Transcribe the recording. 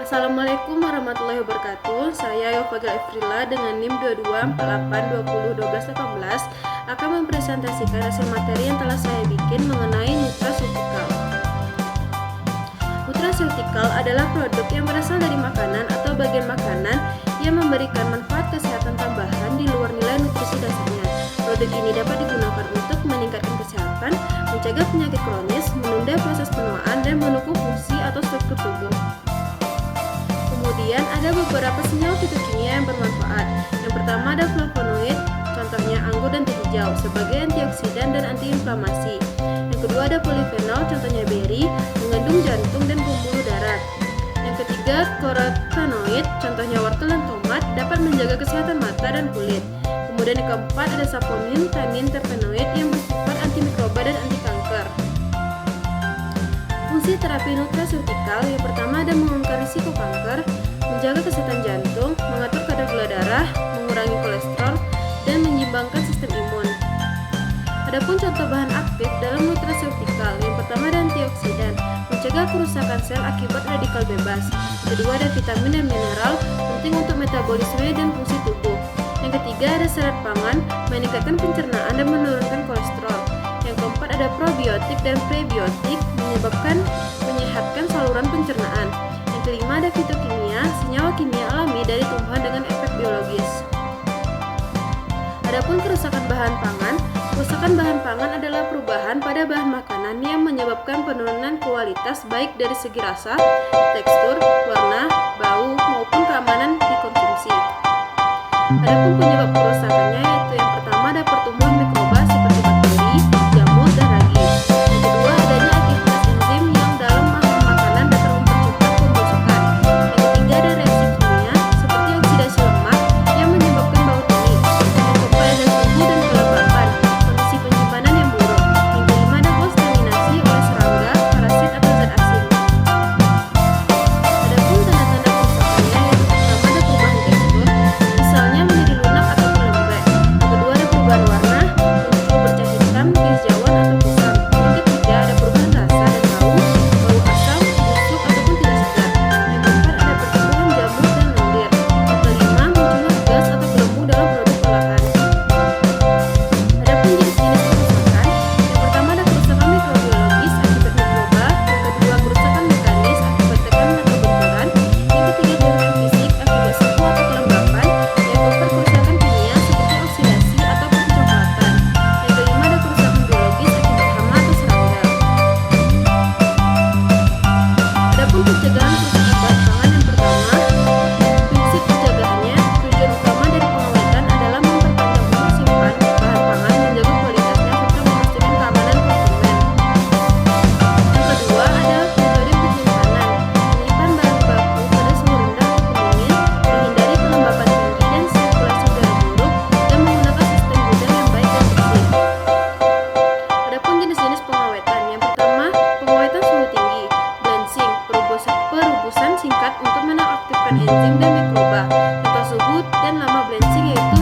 Assalamualaikum warahmatullahi wabarakatuh. Saya Yofagil Efrila dengan NIM 2248201218 akan mempresentasikan hasil materi yang telah saya bikin mengenai nutraceutical. Nutraceutical adalah produk yang berasal dari makanan atau bagian makanan yang memberikan manfaat kesehatan tambahan di luar nilai nutrisi dasarnya. Produk ini dapat digunakan untuk meningkatkan kesehatan, mencegah penyakit kronis, menunda proses penuaan, dan mendukung fungsi atau struktur tubuh. Kemudian ada beberapa senyawa fitokimia yang bermanfaat. Yang pertama ada flavonoid, contohnya anggur dan teh hijau, sebagai antioksidan dan antiinflamasi. Yang kedua ada polifenol, contohnya beri, mengandung jantung dan pembuluh darah. Yang ketiga karotenoid, contohnya wortel dan tomat, dapat menjaga kesehatan mata dan kulit. Kemudian yang keempat ada saponin, tanin, terpenoid yang bersifat antimikroba dan anti kanker. Fungsi terapi nutraceutical yang pertama ada menurunkan risiko kanker, menjaga kesehatan jantung, mengatur kadar gula darah, mengurangi kolesterol, dan menyeimbangkan sistem imun. Adapun contoh bahan aktif dalam nutraceutical, yang pertama ada antioksidan, mencegah kerusakan sel akibat radikal bebas. Kedua ada vitamin dan mineral, penting untuk metabolisme dan fungsi tubuh. Yang ketiga ada serat pangan, meningkatkan pencernaan dan menurunkan kolesterol. Yang keempat ada probiotik dan prebiotik, menyehatkan saluran pencernaan. Yang kelima ada fitokimia, senyawa kimia alami dari tumbuhan dengan efek biologis. Adapun kerusakan bahan pangan adalah perubahan pada bahan makanan yang menyebabkan penurunan kualitas baik dari segi rasa, tekstur, warna, bau, maupun keamanan dikonsumsi. Adapun penyebab kerusakannya yaitu yang pertama ada pertumbuhan mikroba seperti bakteri, jamur, dan ragi. Yang kedua adanya aktivitas enzim yang dalam bahan makanan dapat mempercepat pembusukan. Yang ketiga ada reaksi kimia seperti oksidasi lemak yang menyebabkan bau tinggi. Yang keempat ada suhu dan kelembapan, kondisi penyimpanan yang buruk. Yang kelima ada kontaminasi oleh serangga, parasit, atau zat asing. Adapun tanda-tanda kerusakannya yaitu pertama ada perubahan tekstur, misalnya menjadi lunak ataupun lembek. Yang kedua ada perubahan warna, muncul bercak hitam, kehijauan atau kusam. Yang ketiga ada perubahan rasa dan bau asam, busuk ataupun tidak sedap. Yang keempat ada pertumbuhan jamur dan lendir. Yang kelima munculnya gas atau belenggu dalam produk olahan. Adapun jenis-jenis kerusakan, yang pertama ada kerusakan mikrobiologis akibat mikroba, yang kedua kerusakan mekanis akibat tekanan atau benturan, yang ketiga gangguan fisik akibat suhu atau kelembapan, yang keempat kerusakan kimia seperti oksidasi atau pencoklatan, yang kelima ada kerusakan biologis akibat hama atau serangga. Adapun pencegahan kerusakan bahan pangan yang pertama, prinsip pencegahannya, tujuan utama dari pengawetan adalah memperpanjang umur simpan bahan pangan, menjaga kualitasnya, serta memastikan keamanan konsumen. Yang kedua ada metode penyimpanan, menyimpan bahan baku pada suhu rendah untuk pendingin, menghindari kelembapan tinggi dan sirkulasi udara buruk, dan menggunakan sistem gudang yang baik dan bersih. Adapun jenis-jenis pengawetan, yang pertama pengawetan suhu tinggi, blanching, perubusan singkat untuk menonaktifkan enzim dan mikroba. Contoh suhu dan lama blanching yaitu